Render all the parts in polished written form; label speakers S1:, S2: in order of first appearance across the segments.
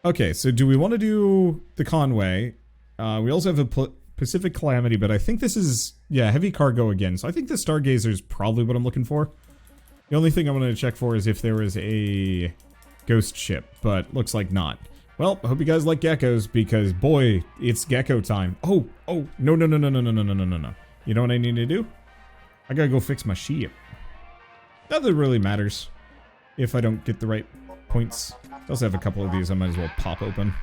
S1: Okay, so do we want to do the Conway? We also have a Pacific Calamity, but I think this is, yeah, heavy cargo again. So I think the Stargazer is probably what I'm looking for. The only thing I'm going to check for is if there was a ghost ship, but looks like not. Well, I hope you guys like geckos, because boy, it's gecko time. Oh, no. You know what I need to do? I gotta go fix my ship. Not that it really matters if I don't get the right points. I also have a couple of these I might as well pop open.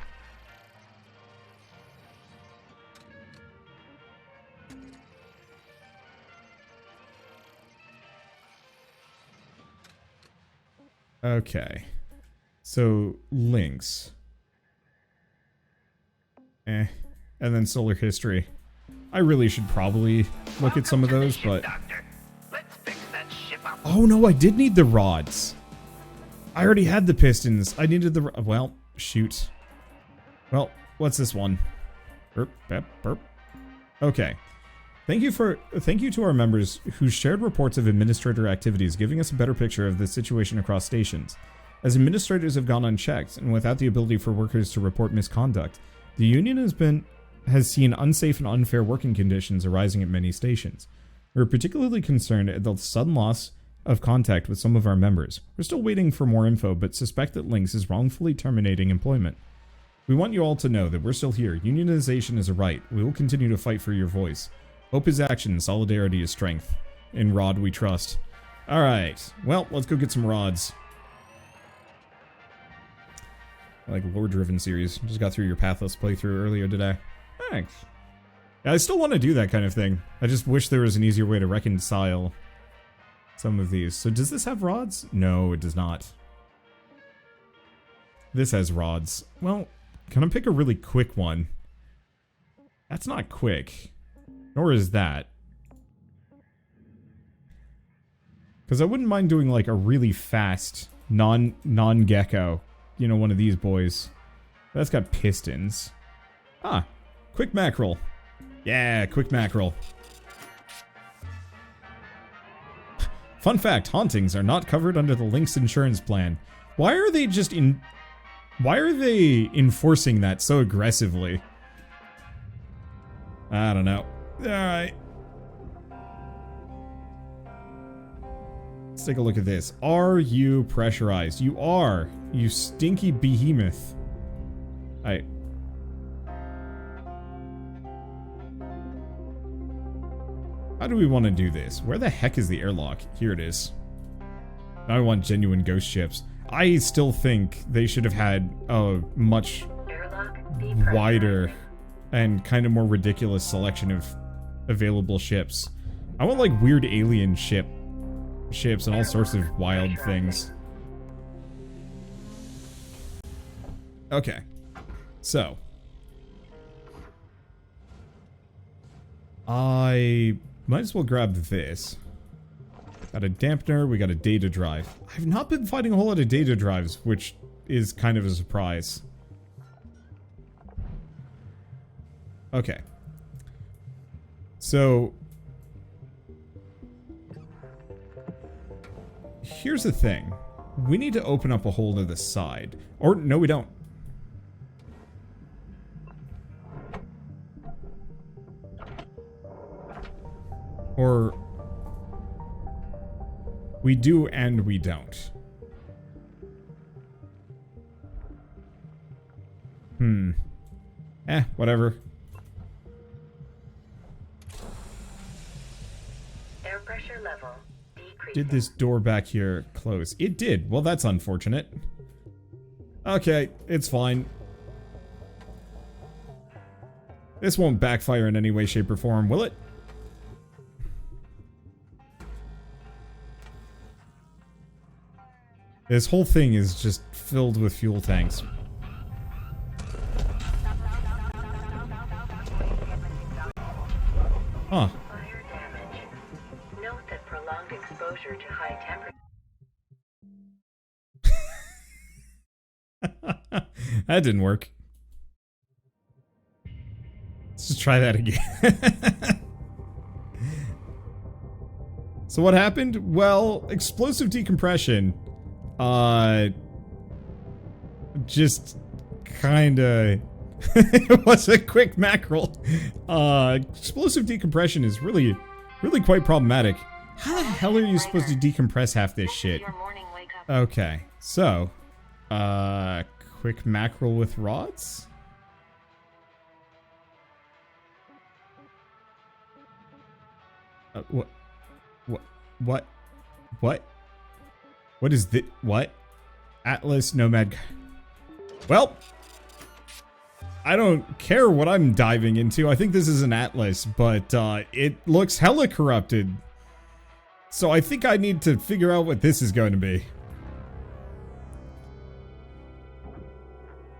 S1: Okay. So, links. And then solar history. I really should probably look at some of those, but... Oh no, I did need the rods. I already had the pistons. I needed the... Well, shoot. Well, what's this one? Burp, burp, burp. Okay. Thank you to our members who shared reports of administrator activities, giving us a better picture of the situation across stations. As administrators have gone unchecked, and without the ability for workers to report misconduct, the union has seen unsafe and unfair working conditions arising at many stations. We are particularly concerned at the sudden loss of contact with some of our members. We're still waiting for more info, but suspect that LYNX is wrongfully terminating employment. We want you all to know that we're still here. Unionization is a right. We will continue to fight for your voice. Hope is action, solidarity is strength. In Rod we trust. Alright, well, let's go get some rods. I like lore-driven series. Just got through your Pathless playthrough earlier today. Thanks. Yeah, I still want to do that kind of thing. I just wish there was an easier way to reconcile some of these. So does this have rods? No, it does not. This has rods. Well, can I pick a really quick one? That's not quick. Nor is that. Because I wouldn't mind doing like a really fast non-gecko. You know, one of these boys. That's got pistons. Ah, quick mackerel. Yeah, quick mackerel. Fun fact, hauntings are not covered under the LYNX insurance plan. Why are they just why are they enforcing that so aggressively? I don't know. Alright. Let's take a look at this. Are you pressurized? You are, you stinky behemoth. Alright. How do we want to do this? Where the heck is the airlock? Here it is. Now I want genuine ghost ships. I still think they should have had a much wider and kind of more ridiculous selection of available ships. I want like weird alien ships and all sorts of wild things. Okay. So. I might as well grab this. Got a dampener, we got a data drive. I've not been finding a whole lot of data drives, which is kind of a surprise. Okay. So, here's the thing. We need to open up a hole to the side. Or, no we don't. Or, we do and we don't. Whatever.
S2: Air pressure level decreasing.
S1: Did this door back here close? It did. Well, that's unfortunate. Okay, it's fine. This won't backfire in any way, shape, or form, will it? This whole thing is just filled with fuel tanks. Huh.
S2: Fire damage. Note that prolonged exposure to high temperature.
S1: That didn't work. Let's just try that again. So what happened? Well, explosive decompression just kinda... It was a quick mackerel. Explosive decompression is really quite problematic. How the hell are you supposed to decompress half this shit? Okay, so... quick mackerel with rods? What? What is this? What? Atlas Nomad. Well, I don't care what I'm diving into. I think this is an Atlas, but it looks hella corrupted. So I think I need to figure out what this is going to be.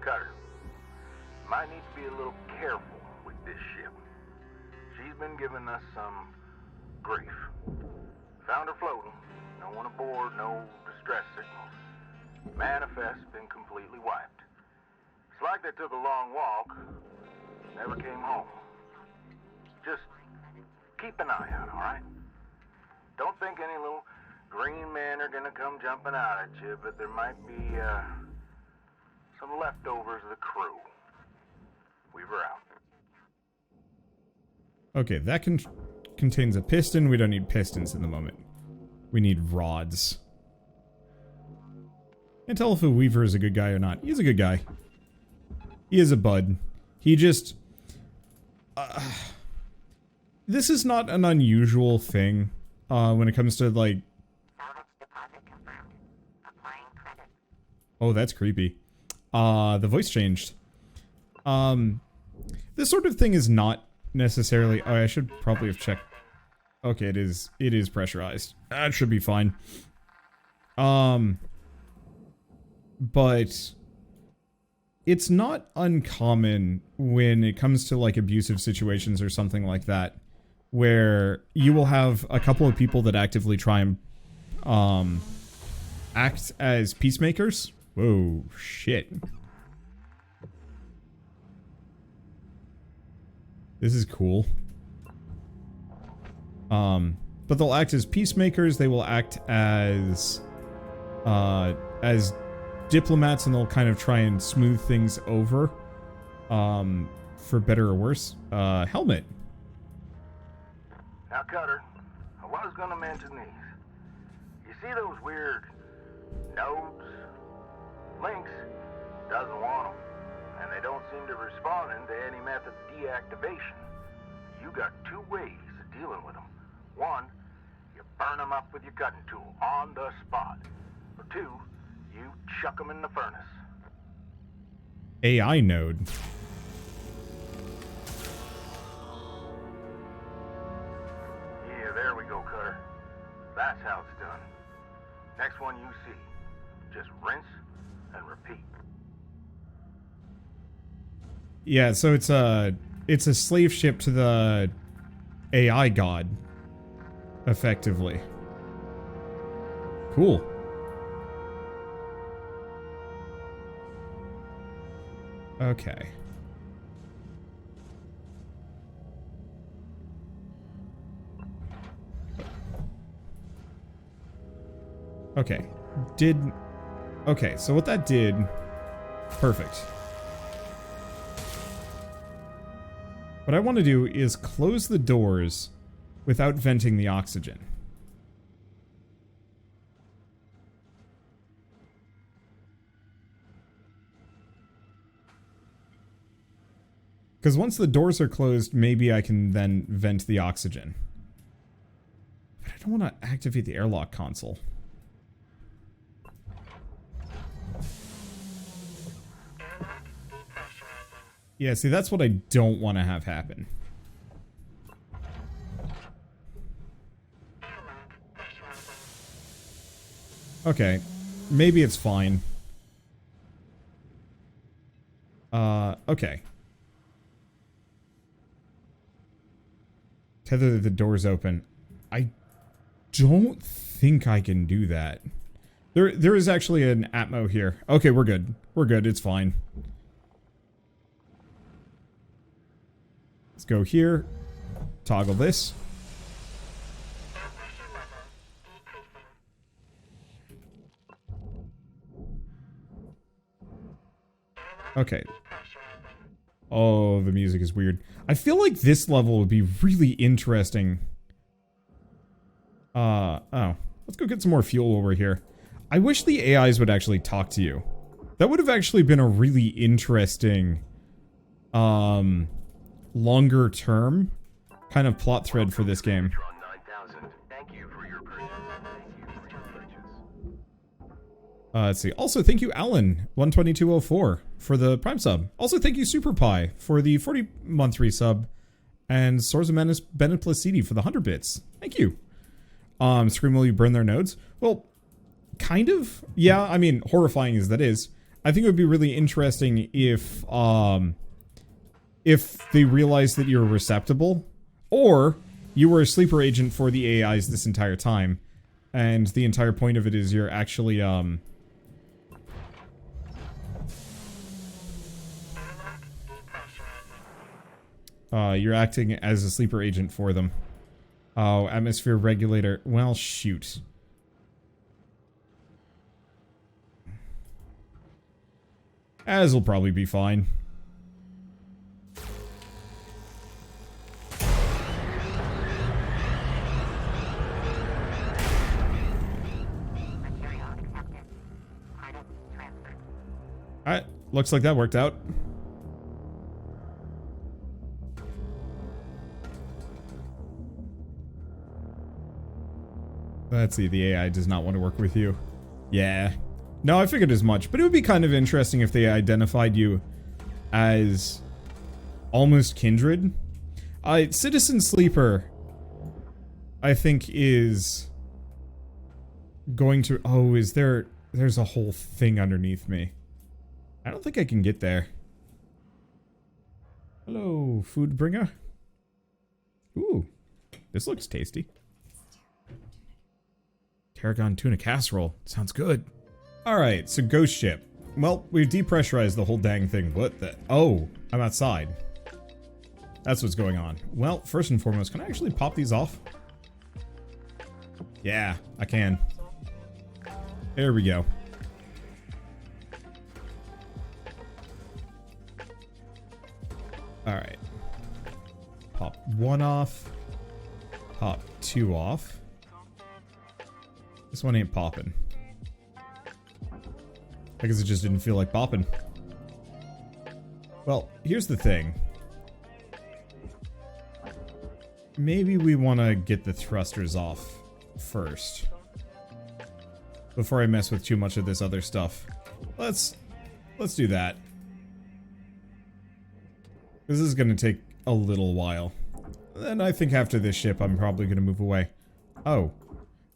S3: Cutter, might need to be a little careful with this ship. She's been giving us some grief. Found her floating. No one aboard, no distress signals. Manifest been completely wiped. It's like they took a long walk, never came home. Just keep an eye out, alright? Don't think any little green men are gonna come jumping out at you, but there might be, some leftovers of the crew. Weaver out.
S1: Okay, that contains a piston. We don't need pistons in the moment. We need rods. Can't tell if a Weaver is a good guy or not. He's a good guy. He is a bud. He just... this is not an unusual thing when it comes to, like... Oh, that's creepy. The voice changed. This sort of thing is not necessarily... Oh, I should probably have checked. Okay, it is pressurized. That should be fine. But it's not uncommon when it comes to like abusive situations or something like that, where you will have a couple of people that actively try and act as peacemakers. Whoa, shit. This is cool. But they'll act as peacemakers, they will act as diplomats, and they'll kind of try and smooth things over, for better or worse. Helmet.
S3: Now, Cutter, I was gonna mention these. You see those weird nodes? LYNX doesn't want them, and they don't seem to be responding to any method of deactivation. You got two ways of dealing with them. One, you burn them up with your cutting tool on the spot. Or two, you chuck them in the furnace.
S1: AI node.
S3: Yeah, there we go, Cutter. That's how it's done. Next one you see, just rinse and repeat.
S1: Yeah, so it's a slave ship to the AI god, effectively. Cool. Okay. Okay. Okay, so what that did... Perfect. What I want to do is close the doors without venting the oxygen. Because once the doors are closed, maybe I can then vent the oxygen. But I don't want to activate the airlock console. Yeah, see, that's what I don't want to have happen. Okay, maybe it's fine. Okay. Tether the doors open. I don't think I can do that. There is actually an Atmo here. Okay, we're good. We're good, it's fine. Let's go here. Toggle this. Okay. Oh, the music is weird. I feel like this level would be really interesting. Oh. Let's go get some more fuel over here. I wish the AIs would actually talk to you. That would have actually been a really interesting, longer term kind of plot thread for this game. Let's see. Also, thank you, Alan120204 for the Prime sub. Also, thank you, Super Pie for the 40-month resub, and Swords of Menace Bennett Placidi for the 100 bits. Thank you. Scream, will you burn their nodes? Well, kind of. Yeah, I mean, horrifying as that is, I think it would be really interesting if they realized that you're receptible, or you were a sleeper agent for the AIs this entire time, and the entire point of it is you're actually, you're acting as a sleeper agent for them. Oh, atmosphere regulator. Well, shoot. As will probably be fine. Alright, looks like that worked out. Let's see, the AI does not want to work with you. Yeah. No, I figured as much, but it would be kind of interesting if they identified you as almost kindred. Citizen Sleeper, I think, is going to... Oh, is there... There's a whole thing underneath me. I don't think I can get there. Hello, food bringer. Ooh, this looks tasty. Tarragon tuna casserole. Sounds good. Alright, so ghost ship. Well, we've depressurized the whole dang thing. What the... Oh, I'm outside. That's what's going on. Well, first and foremost, can I actually pop these off? Yeah, I can. There we go. Alright. Pop one off. Pop two off. This one ain't popping. I guess it just didn't feel like popping. Well, here's the thing. Maybe we want to get the thrusters off first. Before I mess with too much of this other stuff. Let's do that. This is going to take a little while. Then I think after this ship, I'm probably going to move away. Oh.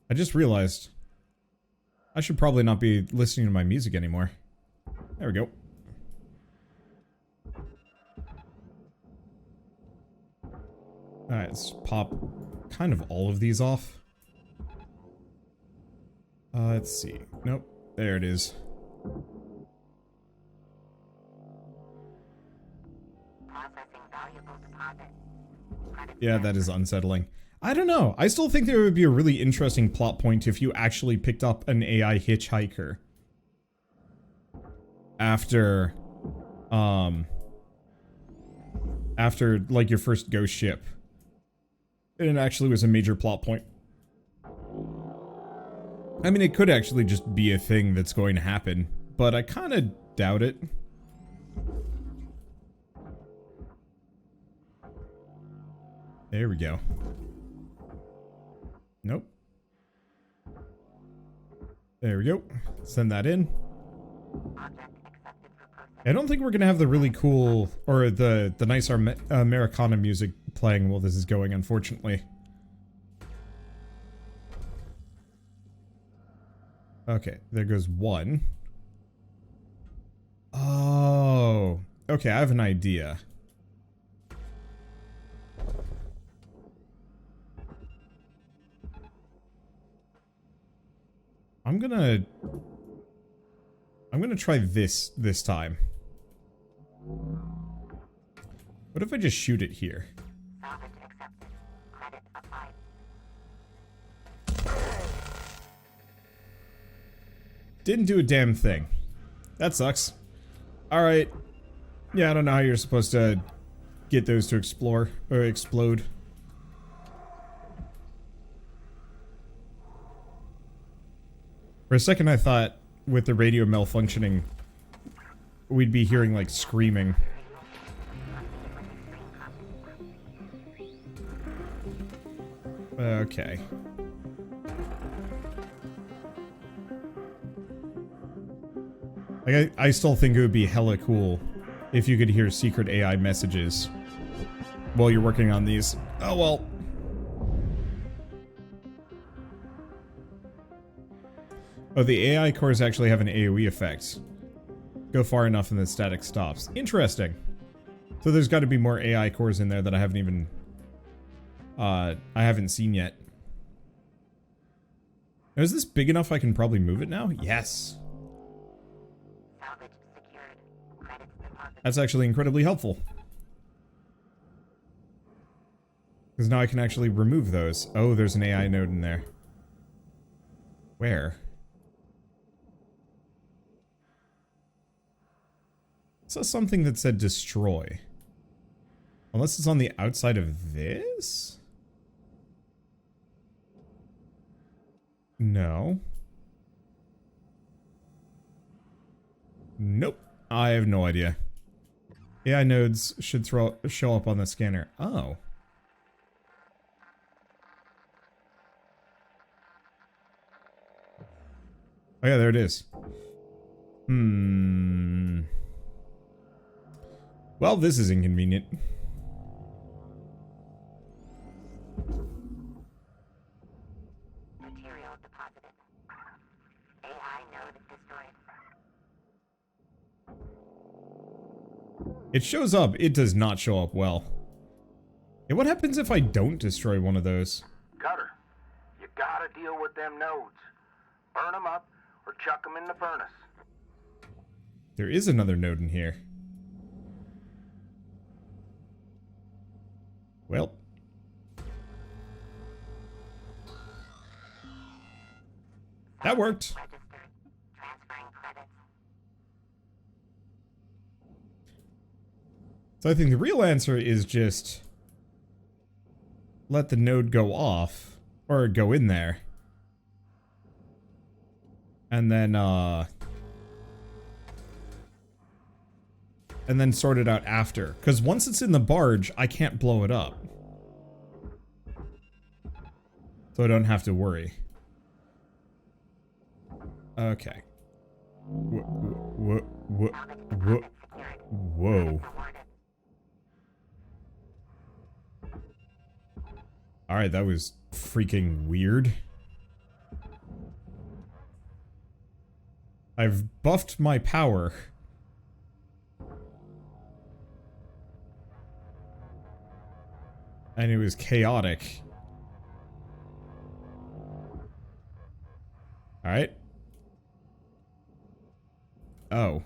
S1: I just realized I should probably not be listening to my music anymore. There we go. Alright, let's pop kind of all of these off. Let's see. Nope. There it is. Yeah, that is unsettling. I don't know. I still think there would be a really interesting plot point if you actually picked up an AI hitchhiker. After, like, your first ghost ship. And it actually was a major plot point. I mean, it could actually just be a thing that's going to happen, but I kind of doubt it. There we go. Nope. There we go. Send that in. I don't think we're gonna have the really cool, or the nice Americana music playing while this is going, unfortunately. Okay, there goes one. Oh. Okay, I have an idea. I'm gonna try this time. What if I just shoot it here?
S2: Salvage accepted. Credit applied.
S1: Didn't do a damn thing. That sucks. Alright, Yeah, I don't know how you're supposed to get those to explore or explode. For a second I thought with the radio malfunctioning we'd be hearing like screaming. Okay. Like, I still think it would be hella cool if you could hear secret AI messages while you're working on these. Oh well. Oh, the AI cores actually have an AoE effect. Go far enough and the static stops. Interesting. So there's got to be more AI cores in there that I haven't even... I haven't seen yet. Now, is this big enough I can probably move it now? Yes.
S2: Salvage secured. Credits deposited.
S1: That's actually incredibly helpful. Because now I can actually remove those. Oh, there's an AI node in there. Where? It says something that said destroy. Unless it's on the outside of this? No. Nope. I have no idea. AI nodes should show up on the scanner. Oh. Oh yeah, there it is. Well, this is inconvenient.
S2: Material deposited. AI node destroyed.
S1: It shows up. It does not show up well. Hey, what happens if I don't destroy one of those?
S3: Cutter, you gotta deal with them nodes. Burn them up or chuck them in the furnace.
S1: There is another node in here. Well. That worked.
S2: Registered. Transferring credits.
S1: So I think the real answer is just let the node go off or go in there. And then sort it out after. Because once it's in the barge, I can't blow it up. So I don't have to worry. Okay. Whoa. Alright, that was freaking weird. I've buffed my power. And it was chaotic. Alright. Oh.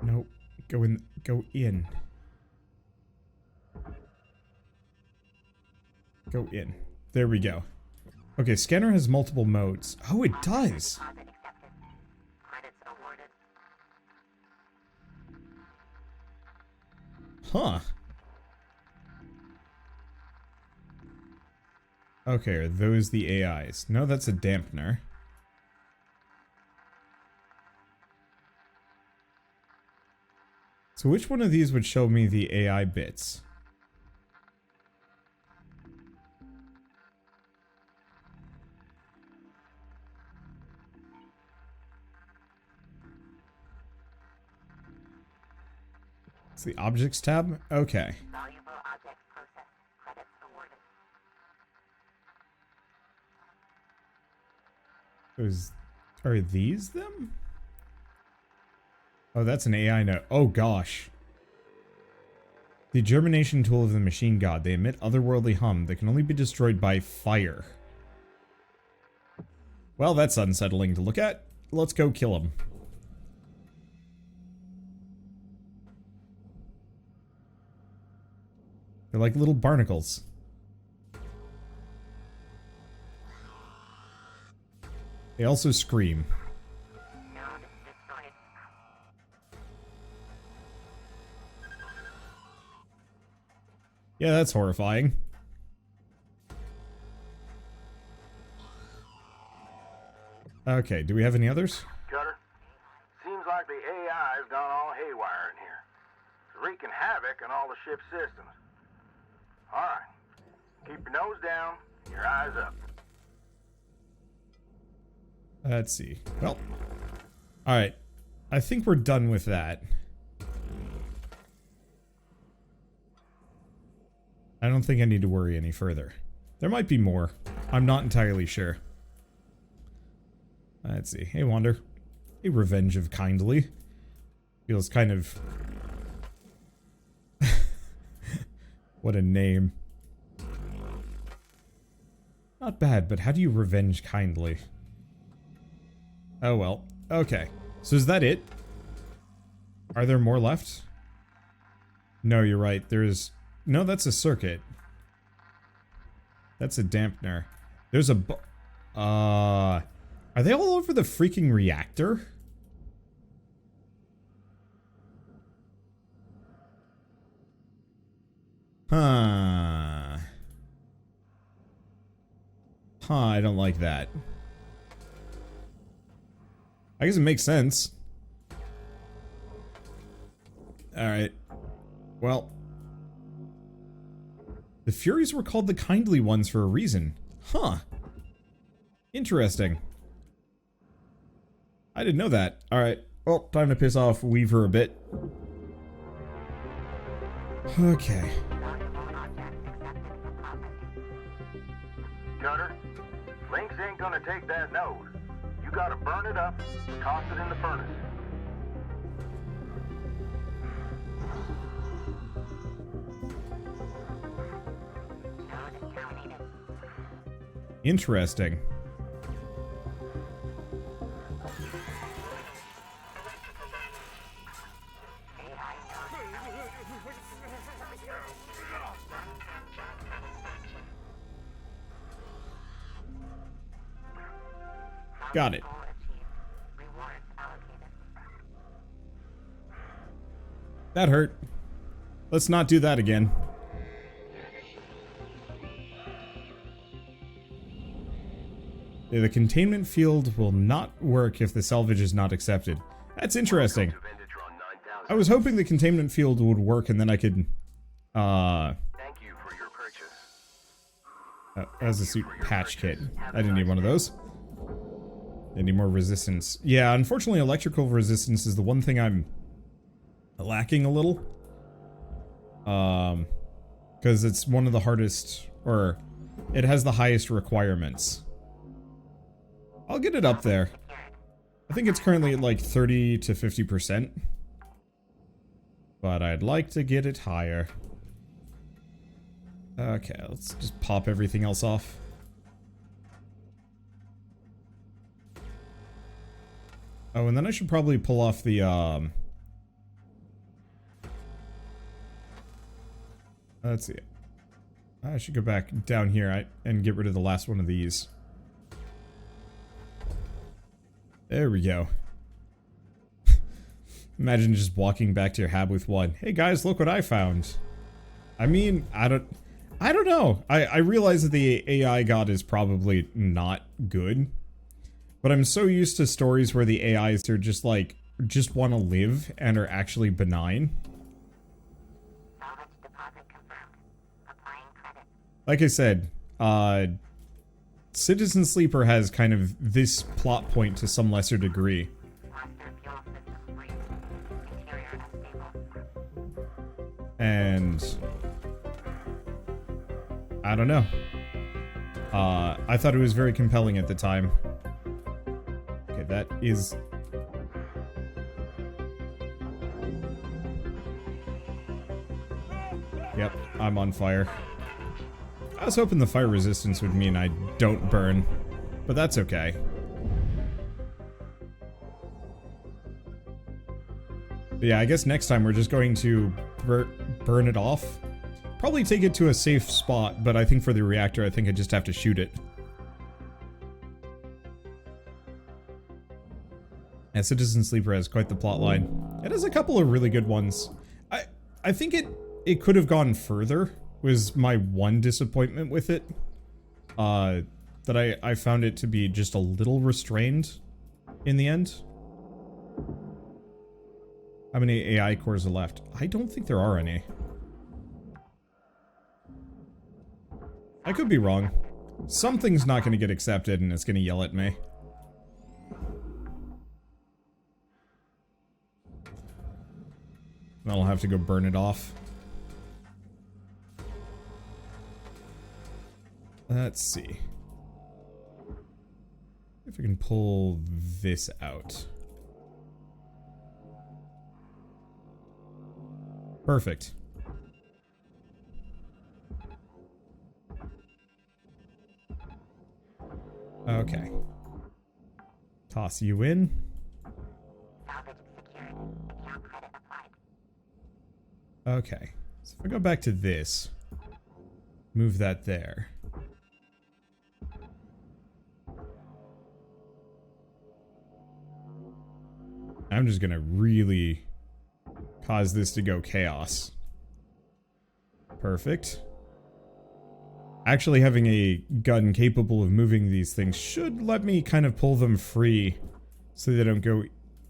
S1: Nope. Go in. Go in. Go in. There we go. Okay, scanner has multiple modes. Oh, it does.
S2: Deposit accepted. Credits awarded.
S1: Huh. Okay, are those the AIs? No, that's a dampener. So which one of these would show me the AI bits? It's the objects tab? Okay.
S2: Valuable objects processed. Credits awarded.
S1: Are these them? Oh, that's an AI node. Oh gosh. The germination tool of the machine god. They emit otherworldly hum that can only be destroyed by fire. Well, that's unsettling to look at. Let's go kill him. They're like little barnacles. They also scream. Yeah, that's horrifying. Okay, do we have any others?
S3: Cutter, seems like the AI's gone all haywire in here. It's wreaking havoc on all the ship's systems. Alright, keep your nose down, your eyes up.
S1: Let's see. Well, alright. I think we're done with that. I don't think I need to worry any further. There might be more. I'm not entirely sure. Let's see. Hey, Wander. Hey, Revenge of Kindly. Feels kind of... What a name. Not bad, but how do you revenge kindly? Oh well. Okay. So is that it? Are there more left? No, you're right. There's... No, that's a circuit. That's a dampener. There's a... Are they all over the freaking reactor? Huh. Huh, I don't like that. I guess it makes sense. Alright. Well. The Furies were called the Kindly Ones for a reason. Huh. Interesting. I didn't know that. Alright. Well, time to piss off Weaver a bit. Okay.
S3: Cutter, Lynx ain't gonna take that node. You gotta burn it up, toss it in the furnace.
S1: Interesting. Got it. That hurt. Let's not do that again. The containment field will not work if the salvage is not accepted. That's interesting. I was hoping the containment field would work and then I could,
S3: Thank you for your purchase.
S1: as a suit patch kit. I didn't need one of those. I need more resistance. Yeah, unfortunately electrical resistance is the one thing I'm lacking a little. Because it's one of the hardest, or it has the highest requirements. I'll get it up there. I think it's currently at like 30 to 50%. But I'd like to get it higher. Okay, let's just pop everything else off. Oh, and then I should probably pull off the, let's see. I should go back down here and get rid of the last one of these. There we go. Imagine just walking back to your hab with one. Hey guys, look what I found. I mean, I don't know. I realize that the AI god is probably not good. But I'm so used to stories where the AIs are just like, just want to live and are actually benign. Like I said, Citizen Sleeper has kind of this plot point to some lesser degree. And I don't know. I thought it was very compelling at the time. Okay, that is... Yep, I'm on fire. I was hoping the fire resistance would mean I don't burn, but that's okay. But yeah, I guess next time we're just going to burn it off. probably take it to a safe spot, but I think for the reactor, I think I just have to shoot it. Yeah, Citizen Sleeper has quite the plot line. It has a couple of really good ones. I think it could have gone further, was my one disappointment with it. That I found it to be just a little restrained in the end. How many AI cores are left? I don't think there are any. I could be wrong. Something's not going to get accepted and it's going to yell at me. I'll have to go burn it off. Let's see. If I can pull this out. Perfect. Okay. Toss you in. Okay. So if I go back to this, move that there. I'm just gonna really cause this to go chaos. Perfect. Actually having a gun capable of moving these things should let me kind of pull them free so they don't go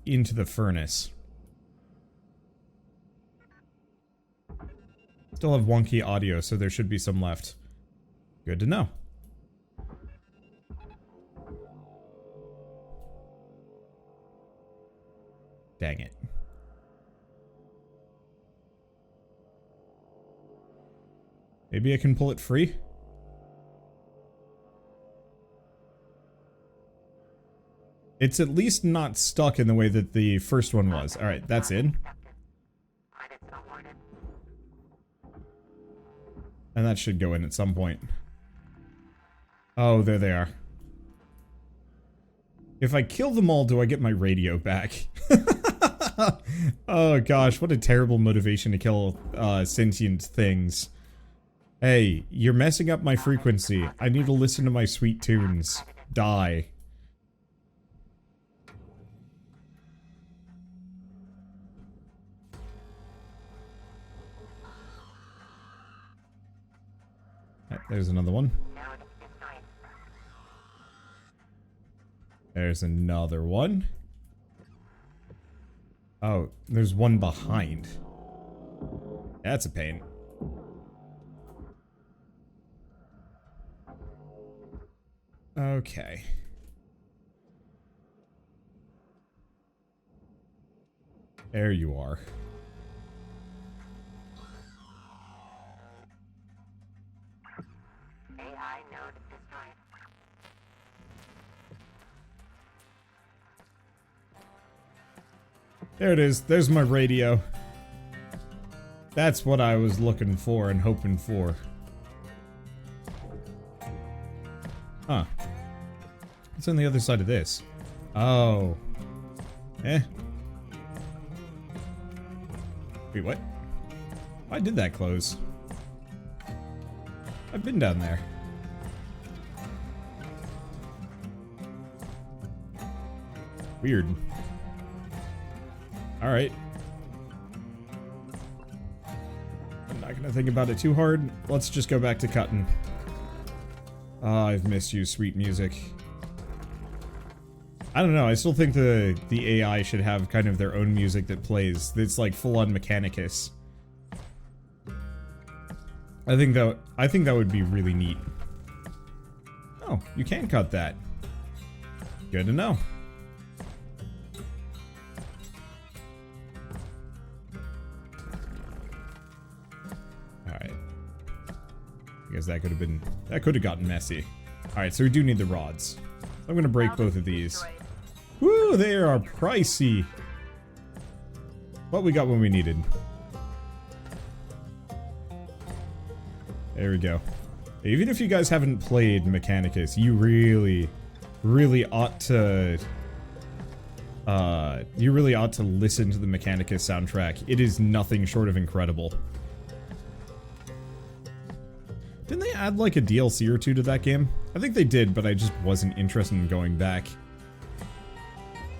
S1: into the furnace. Still have wonky audio, so there should be some left. Good to know. Dang it. Maybe I can pull it free? It's at least not stuck in the way that the first one was. Alright, that's in. And that should go in at some point. Oh, there they are. If I kill them all, do I get my radio back? Oh gosh, what a terrible motivation to kill sentient things. Hey, you're messing up my frequency. I need to listen to my sweet tunes. Die. There's another one. There's another one. Oh, there's one behind. That's a pain. Okay. There you are.
S2: AI node destroyed.
S1: There it is. There's my radio. That's what I was looking for and hoping for. Huh. What's on the other side of this? Oh. Eh. Wait, what? Why did that close? I've been down there. Weird. Alright. I'm not gonna think about it too hard. Let's just go back to cutting. Ah, I've missed you, sweet music. I don't know, I still think the AI should have kind of their own music that plays. That's like full-on Mechanicus. I think that would be really neat. Oh, you can cut that. Good to know. Alright. I guess that could have gotten messy. Alright, so we do need the rods. I'm gonna break both of these. Woo, they are pricey. But we got what we needed. There we go. Even if you guys haven't played Mechanicus, you really ought to listen to the Mechanicus soundtrack. It is nothing short of incredible. Didn't they add like a DLC or two to that game? I think they did, but I just wasn't interested in going back.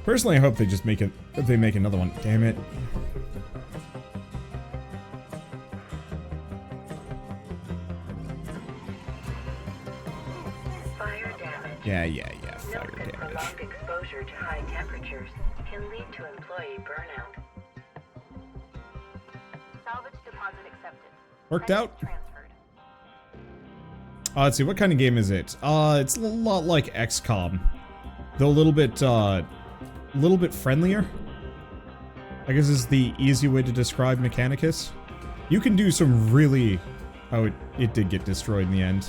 S1: Personally, I hope they just make it. If they make another one, damn it.
S2: Fire damage.
S1: Yeah, fire
S2: Note that
S1: damage.
S2: prolonged exposure to high temperatures can lead to employee burnout.
S4: Salvage deposit accepted.
S1: Worked
S4: Credits
S1: out.
S4: Transferred.
S1: Let's see, what kind of game is it? It's a lot like XCOM, though a little bit friendlier. I guess is the easy way to describe Mechanicus. You can do some really... Oh, it did get destroyed in the end.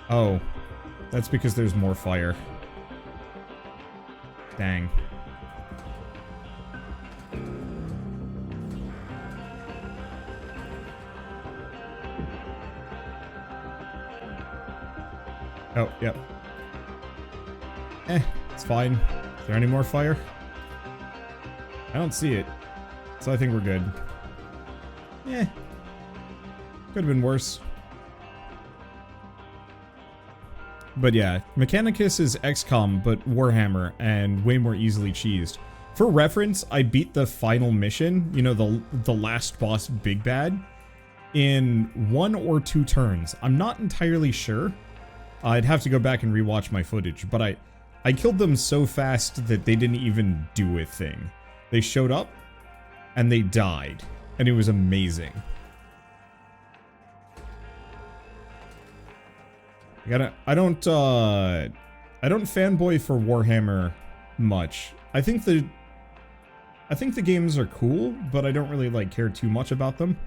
S1: Oh, that's because there's more fire. Dang. Oh, yep. It's fine. Is there any more fire? I don't see it. So I think we're good. Could have been worse. But yeah, Mechanicus is XCOM, but Warhammer, and way more easily cheesed. For reference, I beat the final mission, you know, the last boss Big Bad, in 1 or 2 turns. I'm not entirely sure. I'd have to go back and rewatch my footage, but I killed them so fast that they didn't even do a thing. They showed up, and they died, and it was amazing. I don't fanboy for Warhammer much. I think the games are cool, but I don't really like care too much about them.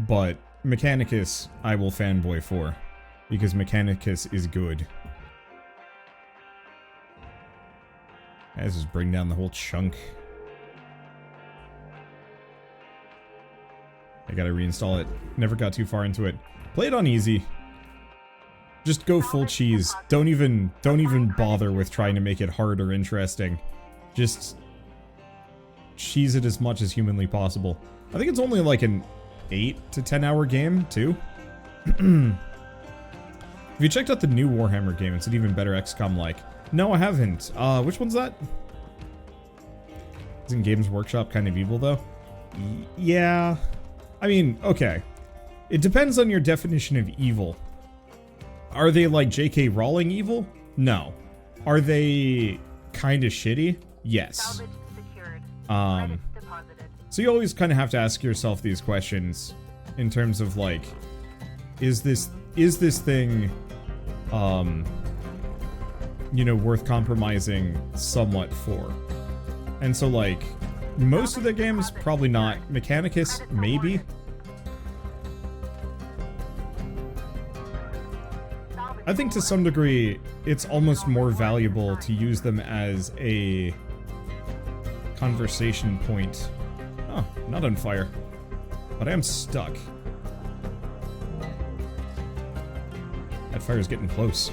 S1: But Mechanicus, I will fanboy for, because Mechanicus is good. Let's just bring down the whole chunk. I gotta reinstall it. Never got too far into it. Play it on easy. Just go full cheese. Don't even bother with trying to make it hard or interesting. Just cheese it as much as humanly possible. I think it's only like an 8 to 10 hour game too. If you checked out the new Warhammer game, it's an even better XCOM like. No, I haven't. Which one's that? Isn't Games Workshop kind of evil though? Yeah. I mean, okay. It depends on your definition of evil. Are they like J.K. Rowling evil? No. Are they kind of shitty? Yes.
S4: Salvage secured. Credits deposited.
S1: So you always kind of have to ask yourself these questions in terms of like, is this thing, you know, worth compromising somewhat for? And so like, most of the games, probably not. Mechanicus, maybe. I think to some degree, it's almost more valuable to use them as a conversation point. Oh, not on fire. But I am stuck. That fire's getting close.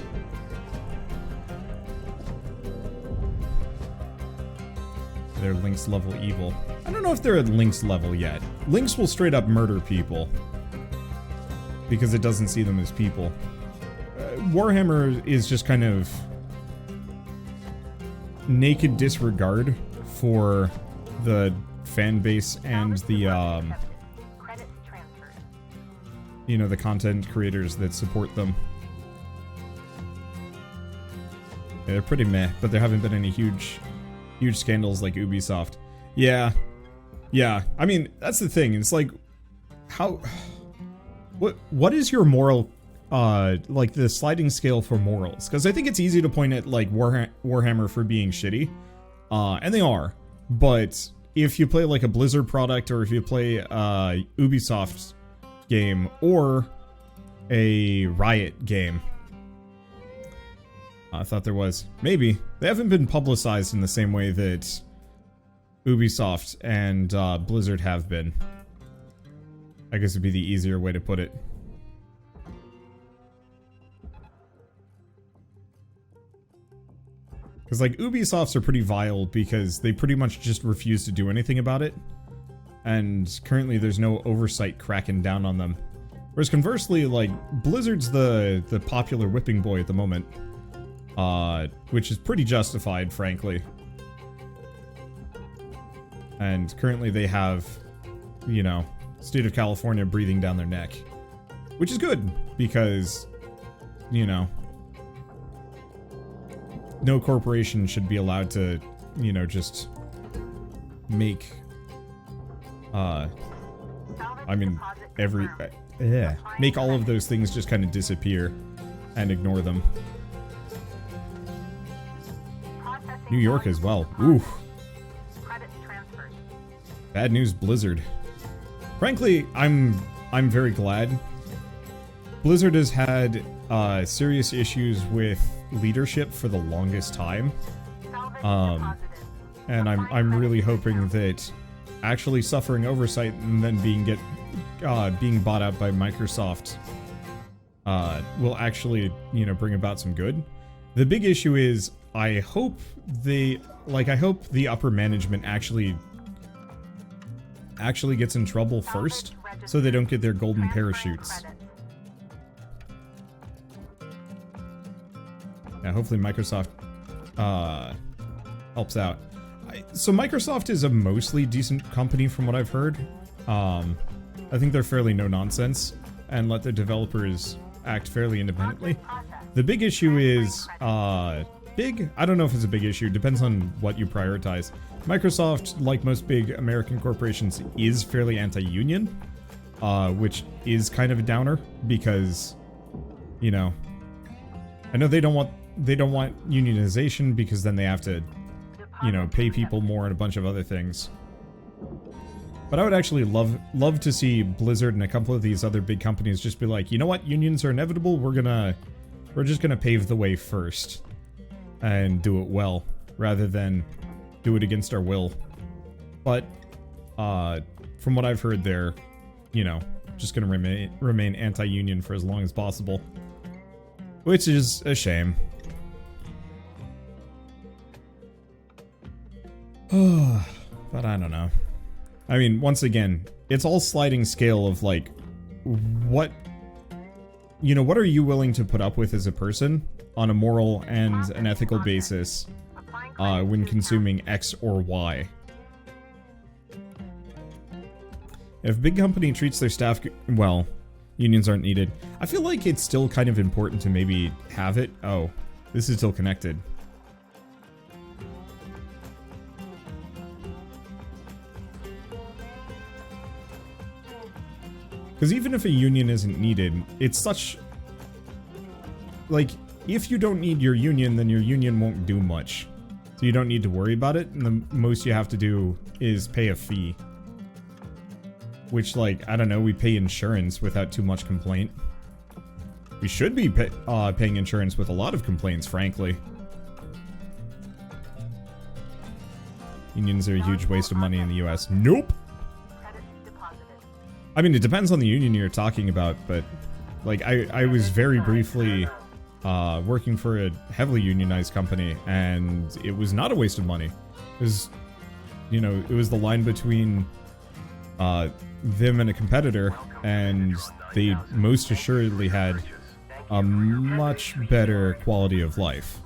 S1: They're LYNX level evil. I don't know if they're at LYNX level yet. LYNX will straight up murder people. Because it doesn't see them as people. Warhammer is just kind of naked disregard for the fan base and the,
S4: Credits transferred.
S1: you know, the content creators that support them. Yeah, they're pretty meh, but there haven't been any huge scandals like Ubisoft. Yeah. I mean, that's the thing. It's like, what is your moral, like the sliding scale for morals? Because I think it's easy to point at like Warhammer for being shitty, and they are. But if you play like a Blizzard product, or if you play a Ubisoft game, or a Riot game, I thought there was. Maybe. They haven't been publicized in the same way that Ubisoft and Blizzard have been. I guess it'd be the easier way to put it. Because, like, Ubisofts are pretty vile because they pretty much just refuse to do anything about it. And currently there's no oversight cracking down on them. Whereas conversely, like, Blizzard's the popular whipping boy at the moment. Which is pretty justified, frankly. And currently they have, you know, state of California breathing down their neck. Which is good, because, you know, no corporation should be allowed to, you know, just make, I mean, make all of those things just kind of disappear and ignore them. New York as well. Ooh. Bad news, Blizzard. Frankly, I'm very glad. Blizzard has had serious issues with leadership for the longest time. And I'm really hoping that actually suffering oversight and then being bought out by Microsoft will actually, you know, bring about some good. The big issue is I hope the upper management actually gets in trouble first so they don't get their golden parachutes. Yeah, hopefully Microsoft helps out. So Microsoft is a mostly decent company from what I've heard. I think they're fairly no-nonsense and let their developers act fairly independently. The big issue is, I don't know if it's a big issue, depends on what you prioritize. Microsoft, like most big American corporations, is fairly anti-union, which is kind of a downer because, you know, I know they don't want unionization because then they have to, you know, pay people more and a bunch of other things. But I would actually love to see Blizzard and a couple of these other big companies just be like, you know what, unions are inevitable, we're just gonna pave the way first and do it well, rather than do it against our will. But from what I've heard, they're, you know, just gonna remain anti-union for as long as possible, which is a shame. But I don't know. I mean, once again, it's all sliding scale of like, what are you willing to put up with as a person on a moral and an ethical basis when consuming X or Y. If a big company treats their staff well, unions aren't needed. I feel like it's still kind of important to maybe have it. Oh, this is still connected. Because even if a union isn't needed, it's such... like, if you don't need your union, then your union won't do much. So you don't need to worry about it, and the most you have to do is pay a fee. Which, like, I don't know, we pay insurance without too much complaint. We should be paying insurance with a lot of complaints, frankly. Unions are a huge waste of money in the US. Nope! I mean, it depends on the union you're talking about, but, like, I was very briefly working for a heavily unionized company, and it was not a waste of money. It was, you know, it was the line between them and a competitor, and they most assuredly had a much better quality of life.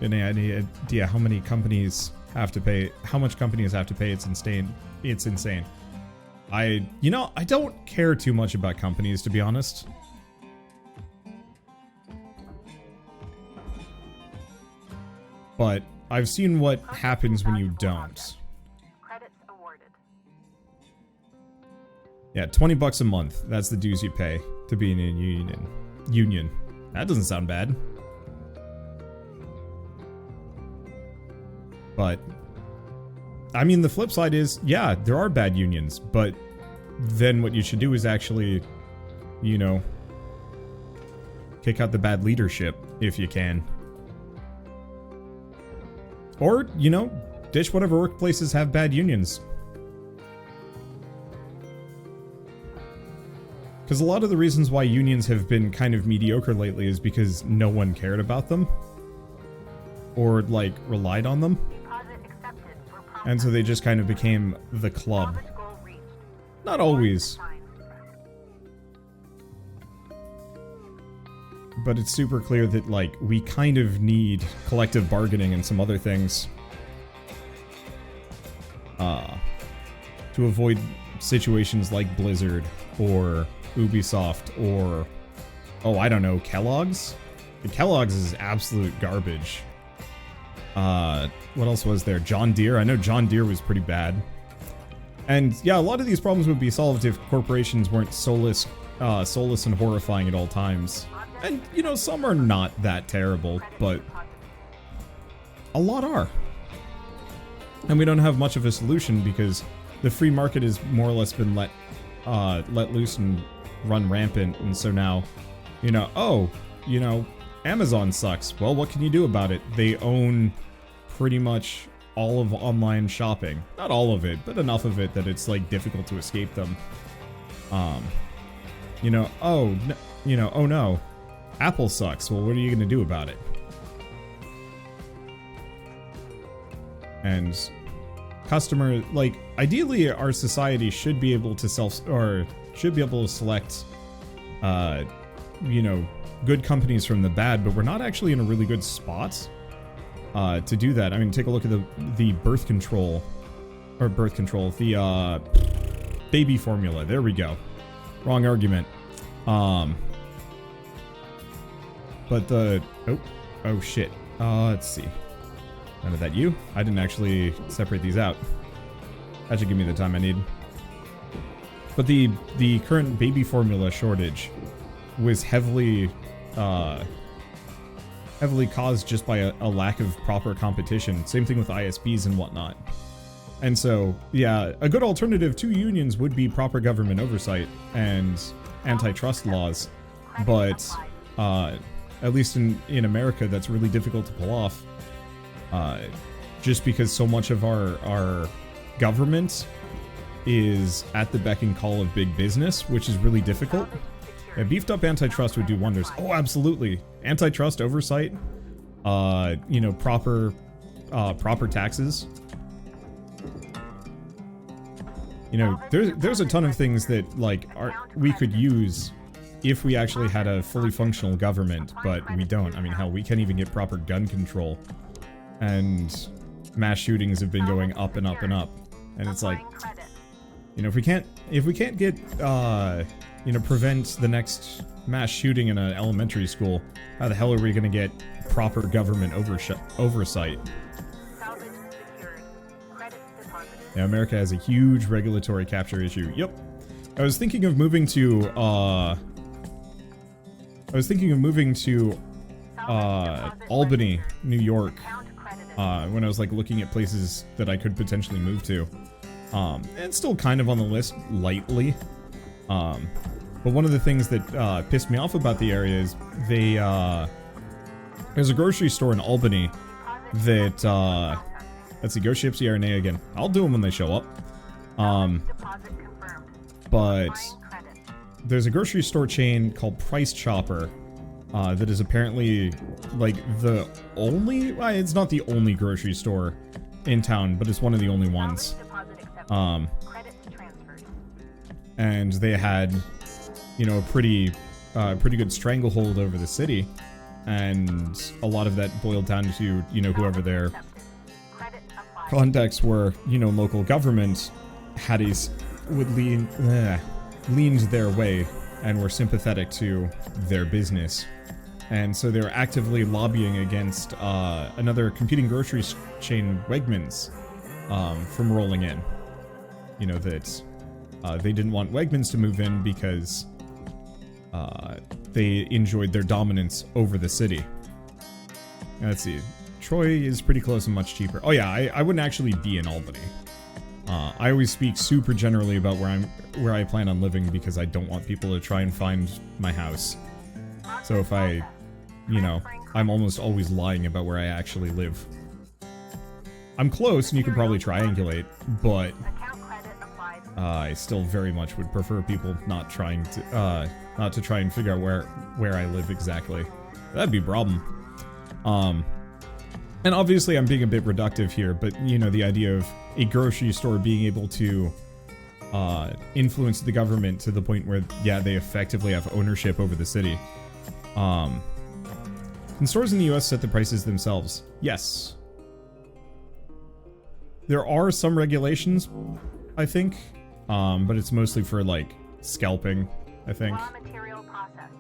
S1: Any idea how many companies have to pay, how much companies have to pay? It's insane. It's insane. I don't care too much about companies, to be honest. But I've seen what happens when you don't.
S4: Credits awarded.
S1: Yeah, 20 bucks a month. That's the dues you pay to be in a union. That doesn't sound bad. But, I mean, the flip side is, yeah, there are bad unions, but then what you should do is actually, you know, kick out the bad leadership, if you can. Or, you know, ditch whatever workplaces have bad unions. Because a lot of the reasons why unions have been kind of mediocre lately is because no one cared about them. Or, like, relied on them. And so they just kind of became the club. Not always. But it's super clear that, like, we kind of need collective bargaining and some other things. To avoid situations like Blizzard, or Ubisoft, or, oh, I don't know, Kellogg's? The Kellogg's is absolute garbage. What else was there? John Deere? I know John Deere was pretty bad. And yeah, a lot of these problems would be solved if corporations weren't soulless and horrifying at all times. And, you know, some are not that terrible, but a lot are. And we don't have much of a solution because the free market has more or less been let loose and run rampant. And so now, you know, oh, you know, Amazon sucks. Well, what can you do about it? They own pretty much all of online shopping. Not all of it, but enough of it that it's, like, difficult to escape them. You know, oh, you know, oh no, Apple sucks. Well, what are you gonna do about it? And customer, like, ideally our society should be able to should be able to select, you know, good companies from the bad, but we're not actually in a really good spot to do that. I mean, take a look at the the baby formula. There we go. Wrong argument. But the oh shit. Let's see. None of that you? I didn't actually separate these out. That should give me the time I need. But the current baby formula shortage was heavily caused just by a lack of proper competition. Same thing with ISPs and whatnot. And so, yeah, a good alternative to unions would be proper government oversight and antitrust laws. But at least in America, that's really difficult to pull off. Just because so much of our government is at the beck and call of big business, which is really difficult. A beefed up antitrust would do wonders. Oh, absolutely. Antitrust oversight, you know, proper taxes. You know, there's a ton of things that, like, we could use if we actually had a fully functional government, but we don't. I mean, hell, we can't even get proper gun control. And mass shootings have been going up and up and up. And it's like, you know, if we can't get, you know, prevent the next mass shooting in an elementary school, how the hell are we going to get proper government oversight? Yeah, America has a huge regulatory capture issue. Yep. I was thinking of moving to, Albany, New York, when I was, like, looking at places that I could potentially move to. And still kind of on the list, lightly. But one of the things that pissed me off about the area is there's a grocery store in Albany that, let's see, go ship CRNA again. I'll do them when they show up. But there's a grocery store chain called Price Chopper that is apparently, like, the only... Well, it's not the only grocery store in town, but it's one of the only ones. And they had, you know, a pretty good stranglehold over the city. And a lot of that boiled down to, you know, whoever their contacts were, you know, local government would leaned their way and were sympathetic to their business. And so they were actively lobbying against another competing grocery chain, Wegmans, from rolling in. You know, that they didn't want Wegmans to move in because they enjoyed their dominance over the city. Let's see. Troy is pretty close and much cheaper. Oh yeah, I wouldn't actually be in Albany. I always speak super generally about where I plan on living because I don't want people to try and find my house. So if you know, I'm almost always lying about where I actually live. I'm close and you can probably triangulate, but I still very much would prefer people not try and figure out where I live exactly. That'd be a problem. And obviously I'm being a bit reductive here, but you know, the idea of a grocery store being able to influence the government to the point where, yeah, they effectively have ownership over the city. Can stores in the US set the prices themselves? Yes. There are some regulations, I think, but it's mostly for, like, scalping, I think.
S4: Raw material processed.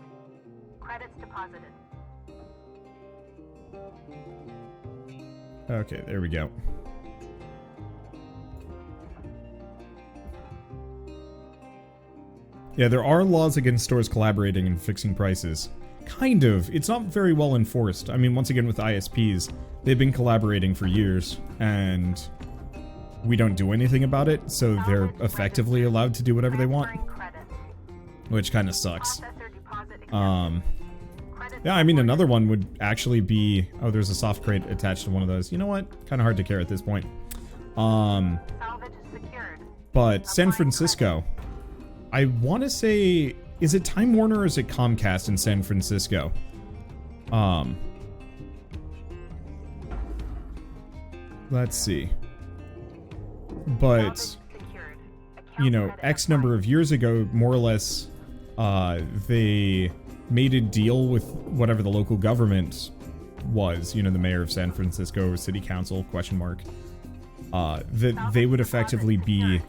S4: Credits deposited.
S1: Okay, there we go. Yeah, there are laws against stores collaborating and fixing prices. Kind of. It's not very well enforced. I mean, once again, with ISPs, they've been collaborating for years, and we don't do anything about it, so they're effectively allowed to do whatever they want. Which kind of sucks. Yeah, I mean, another one would actually be... Oh, there's a soft crate attached to one of those. You know what? Kind of hard to care at this point. But San Francisco... I want to say... Is it Time Warner or is it Comcast in San Francisco? Let's see. But... You know, X number of years ago, more or less, they made a deal with whatever the local government was, you know, the mayor of San Francisco, city council, question mark, that they would effectively be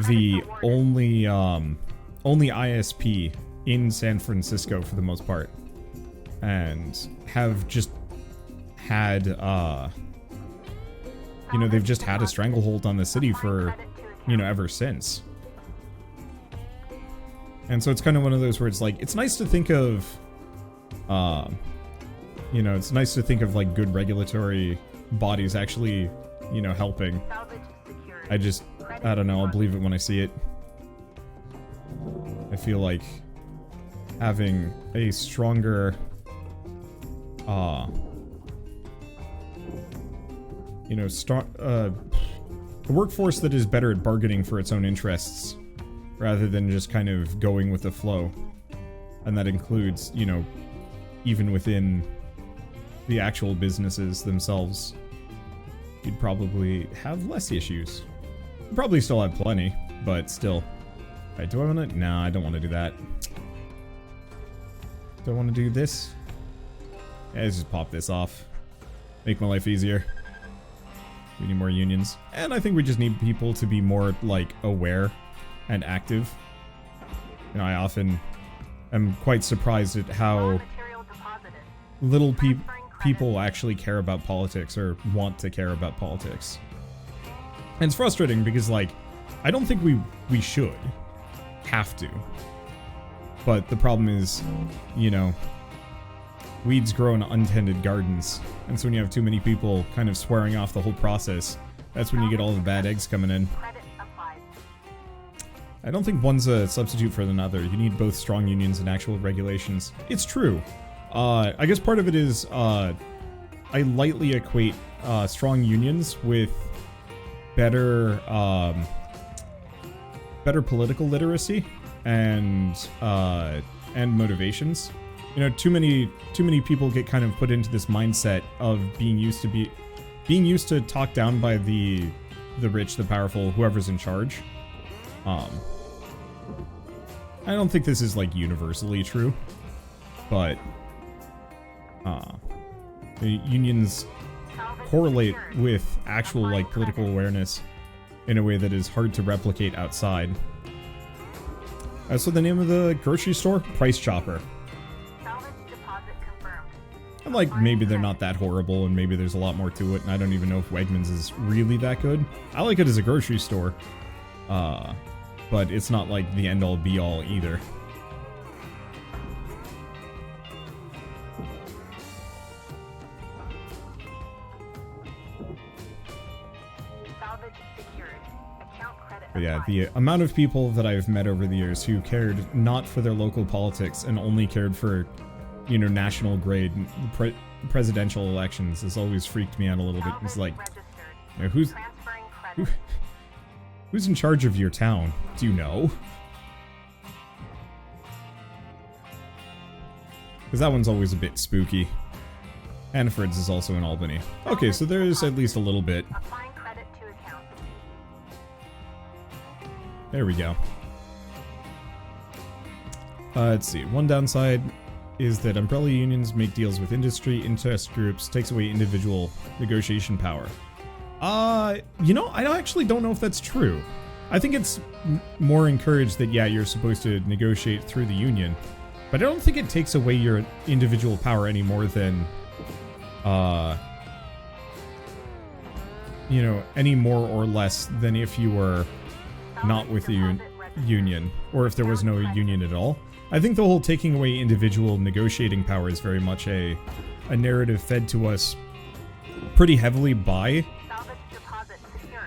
S1: the only ISP in San Francisco for the most part, and have just had, you know, they've just had a stranglehold on the city for, you know, ever since. And so it's kind of one of those where it's like, it's nice to think of, you know, it's nice to think of like good regulatory bodies actually, you know, helping. I don't know, I'll believe it when I see it. I feel like having a stronger, you know, a workforce that is better at bargaining for its own interests, rather than just kind of going with the flow. And that includes, you know, even within the actual businesses themselves, you'd probably have less issues. You'd probably still have plenty, but still. Alright, do I want to? No, I don't want to do that. Do I want to do this? Yeah, let's just pop this off. Make my life easier. We need more unions. And I think we just need people to be more, like, aware and active. You know, I often am quite surprised at how little people actually care about politics or want to care about politics. And it's frustrating because, like, I don't think we should have to. But the problem is, you know, weeds grow in untended gardens. And so when you have too many people kind of swearing off the whole process, that's when you get all the bad eggs coming in. I don't think one's a substitute for another. You need both strong unions and actual regulations. It's true. I guess part of it is I lightly equate strong unions with better political literacy and motivations. You know, too many people get kind of put into this mindset of being used to talk down by the rich, the powerful, whoever's in charge. I don't think this is, like, universally true, but the unions correlate with actual, like, political awareness in a way that is hard to replicate outside. So the name of the grocery store? Price Chopper. I'm like, maybe they're not that horrible, and maybe there's a lot more to it, and I don't even know if Wegmans is really that good. I like it as a grocery store. But it's not like the end-all be-all either. But yeah, the amount of people that I've met over the years who cared not for their local politics and only cared for, you know, national grade presidential elections has always freaked me out a little bit. It's like, you know, Who's in charge of your town? Do you know? Because that one's always a bit spooky. Hanford's is also in Albany. Okay, so there's at least a little bit.
S4: Applying credit to account.
S1: There we go. Let's see. One downside is that umbrella unions make deals with industry, interest groups, takes away individual negotiation power. You know, I actually don't know if that's true. I think it's more encouraged that, yeah, you're supposed to negotiate through the union, but I don't think it takes away your individual power any more than, you know, any more or less than if you were not with the union, or if there was no union at all. I think the whole taking away individual negotiating power is very much a narrative fed to us pretty heavily by,
S4: Salvage deposit secured.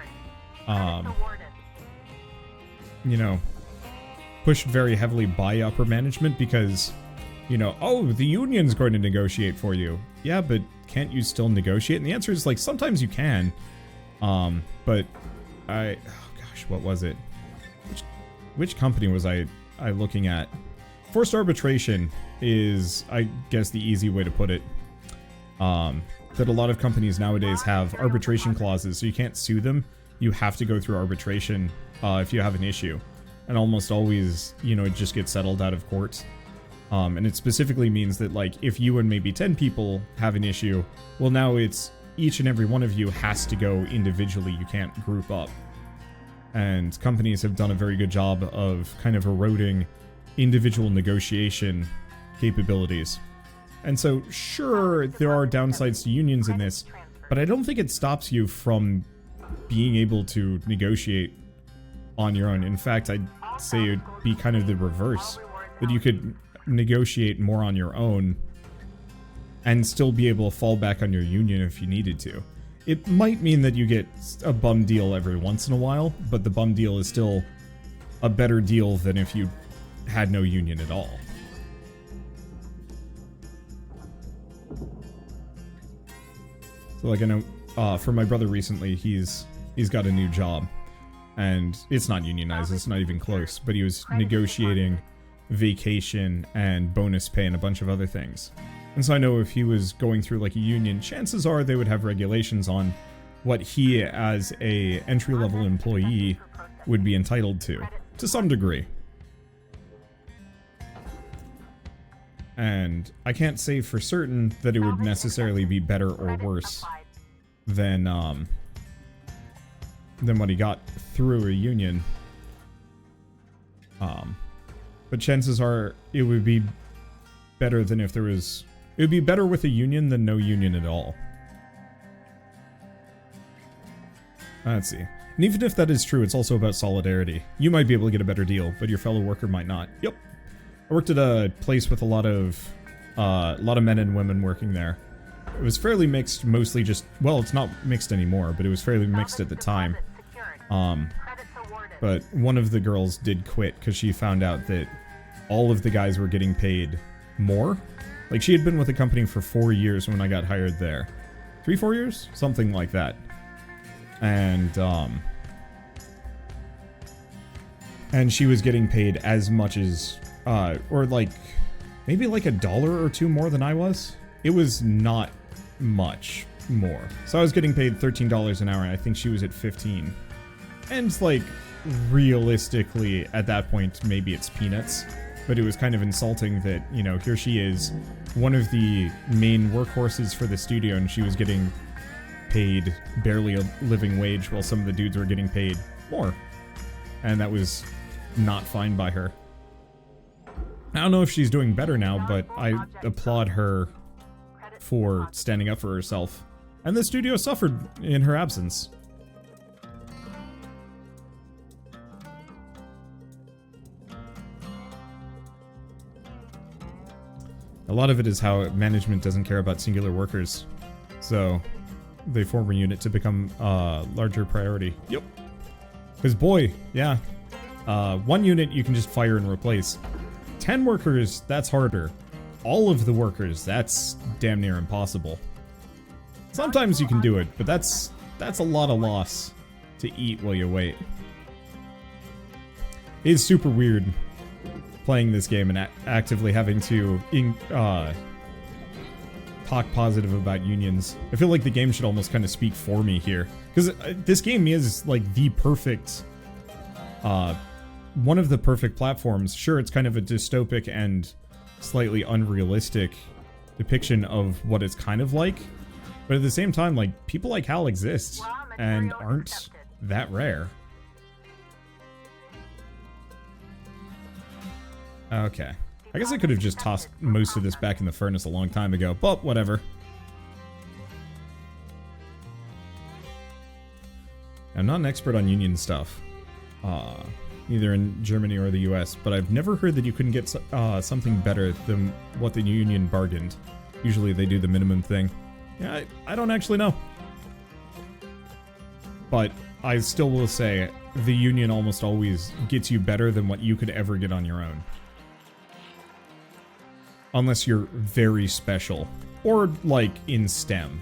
S1: um,
S4: Credits awarded.
S1: you know, pushed very heavily by upper management because, you know, oh, the union's going to negotiate for you. Yeah, but can't you still negotiate? And the answer is, like, sometimes you can. But oh gosh, what was it? Which company was I looking at? Forced arbitration is, I guess, the easy way to put it. That a lot of companies nowadays have arbitration clauses, so you can't sue them. You have to go through arbitration if you have an issue. And almost always, you know, it just gets settled out of court. And it specifically means that, like, if you and maybe 10 people have an issue, well, now it's each and every one of you has to go individually. You can't group up. And companies have done a very good job of kind of eroding individual negotiation capabilities. And so, sure, there are downsides to unions in this, but I don't think it stops you from being able to negotiate on your own. In fact, I'd say it'd be kind of the reverse, that you could negotiate more on your own and still be able to fall back on your union if you needed to. It might mean that you get a bum deal every once in a while, but the bum deal is still a better deal than if you had no union at all. So, like, I know for my brother recently, he's got a new job, and it's not unionized, it's not even close, but he was negotiating vacation and bonus pay and a bunch of other things. And so I know if he was going through like a union, chances are they would have regulations on what he as a entry-level employee would be entitled to some degree. And I can't say for certain that it would necessarily be better or worse than what he got through a union. But chances are it would be better than if there was... It would be better with a union than no union at all. Let's see. And even if that is true, it's also about solidarity. You might be able to get a better deal, but your fellow worker might not. Yep. I worked at a place with a lot of men and women working there. It was fairly mixed, mostly just... Well, it's not mixed anymore, but it was fairly mixed at the time. But one of the girls did quit because she found out that all of the guys were getting paid more. Like, she had been with the company for 4 years when I got hired there. 3-4 years? Something like that. And she was getting paid as much as, or like, maybe like $1 or $2 more than I was. It was not much more. So I was getting paid $13 an hour, and I think she was at 15. And, like, realistically, at that point, maybe it's peanuts. But it was kind of insulting that, you know, here she is, one of the main workhorses for the studio, and she was getting paid barely a living wage while some of the dudes were getting paid more. And that was not fine by her. I don't know if she's doing better now, but I applaud her for standing up for herself. And the studio suffered in her absence. A lot of it is how management doesn't care about singular workers. So they form a unit to become a larger priority. Yep. Because boy, yeah. 1 unit you can just fire and replace. 10 workers, that's harder. All of the workers, that's damn near impossible. Sometimes you can do it, but that's a lot of loss to eat while you wait. It's super weird playing this game and actively having to talk positive about unions. I feel like the game should almost kind of speak for me here. Because this game is like the perfect, one of the perfect platforms. Sure, it's kind of a dystopic and slightly unrealistic depiction of what it's kind of like. But at the same time, like, people like Hal exist and aren't that rare. Okay. I guess I could have just tossed most of this back in the furnace a long time ago, but whatever. I'm not an expert on union stuff, neither in Germany or the US, but I've never heard that you couldn't get something better than what the union bargained. Usually they do the minimum thing. Yeah, I don't actually know. But I still will say the union almost always gets you better than what you could ever get on your own. Unless you're very special. Or, like, in STEM.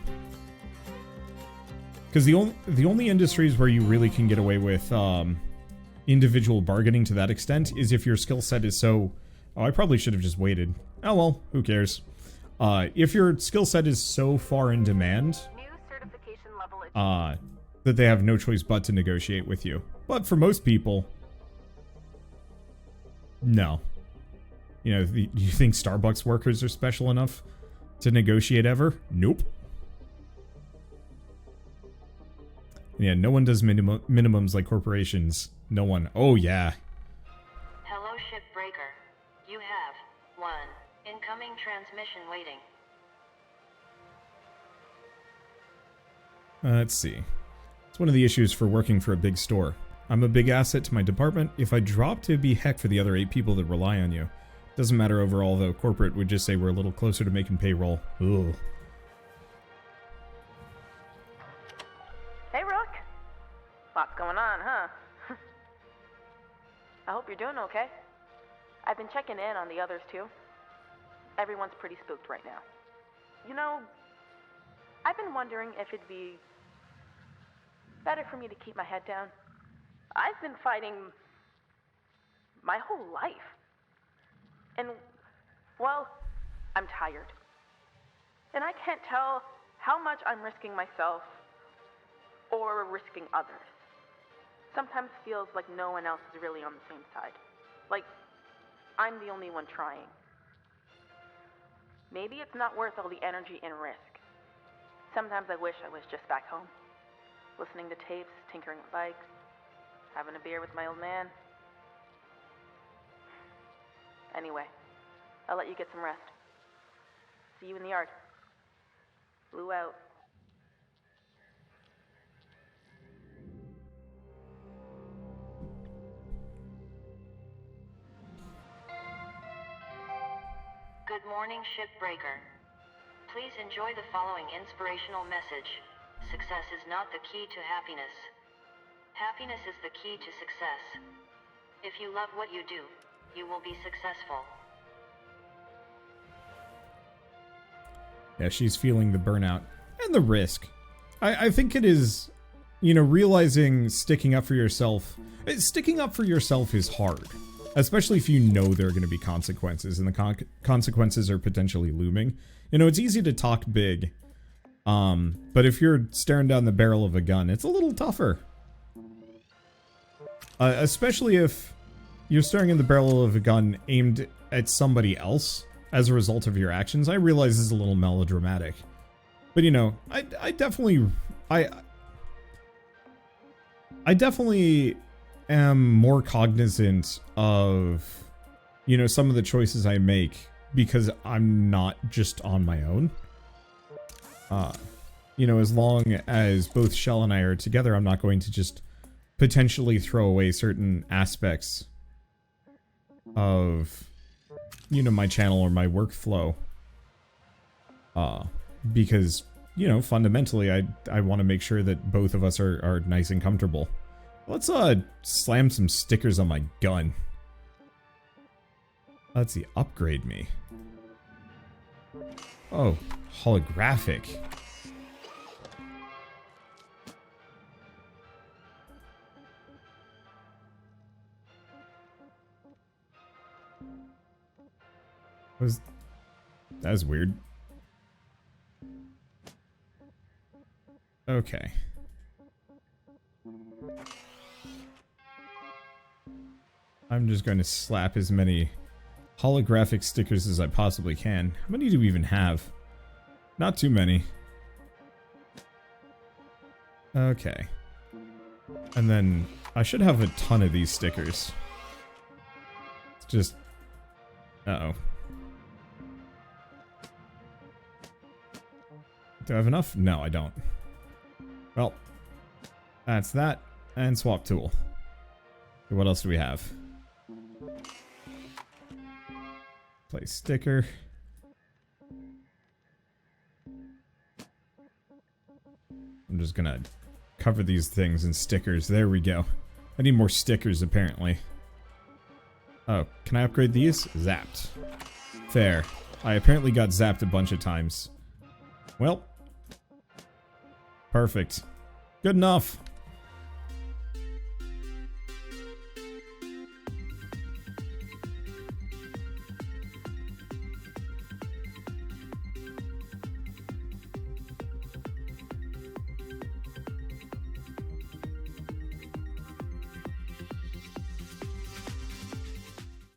S1: Because the only industries where you really can get away with individual bargaining to that extent is if your skill set is so... Oh, I probably should have just waited. Oh well, who cares? If your skill set is so far in demand...
S4: New certification level
S1: that they have no choice but to negotiate with you. But for most people... No. You know, do you think Starbucks workers are special enough to negotiate ever? Nope. Yeah, no one does minimums like corporations. No one. Oh, yeah.
S2: Hello, Shipbreaker. You have one incoming transmission waiting.
S1: Let's see. It's one of the issues for working for a big store. I'm a big asset to my department. If I drop, it'd be heck for the other 8 people that rely on you. Doesn't matter overall, though. Corporate would just say we're a little closer to making payroll. Ugh.
S5: Hey, Rook. Lots going on, huh? I hope you're doing okay. I've been checking in on the others, too. Everyone's pretty spooked right now. You know, I've been wondering if it'd be better for me to keep my head down. I've been fighting my whole life. And, well, I'm tired. And I can't tell how much I'm risking myself or risking others. Sometimes feels like no one else is really on the same side. Like, I'm the only one trying. Maybe it's not worth all the energy and risk. Sometimes I wish I was just back home, listening to tapes, tinkering with bikes, having a beer with my old man. Anyway, I'll let you get some rest. See you in the yard. Blue out.
S2: Good morning, Shipbreaker. Please enjoy the following inspirational message. Success is not the key to happiness. Happiness is the key to success. If you love what you do, you will be successful.
S1: Yeah, she's feeling the burnout and the risk. I think it is, you know, realizing sticking up for yourself. Sticking up for yourself is hard, especially if you know there are going to be consequences, and the consequences are potentially looming. You know, it's easy to talk big, but if you're staring down the barrel of a gun, it's a little tougher. Especially if you're staring in the barrel of a gun aimed at somebody else as a result of your actions. I realize this is a little melodramatic, but you know, I definitely am more cognizant of, you know, some of the choices I make because I'm not just on my own. You know, as long as both Shell and I are together, I'm not going to just potentially throw away certain aspects of, you know, my channel or my workflow. Because, you know, fundamentally, I want to make sure that both of us are nice and comfortable. Let's, slam some stickers on my gun. Let's see, upgrade me. Oh, holographic. That was weird. Okay. I'm just going to slap as many holographic stickers as I possibly can. How many do we even have? Not too many. Okay. And then I should have a ton of these stickers. It's just... Uh-oh. Do I have enough? No, I don't. Well, that's that. And swap tool. What else do we have? Place sticker. I'm just gonna cover these things in stickers. There we go. I need more stickers, apparently. Oh, can I upgrade these? Zapped. Fair. I apparently got zapped a bunch of times. Well. Perfect. Good enough.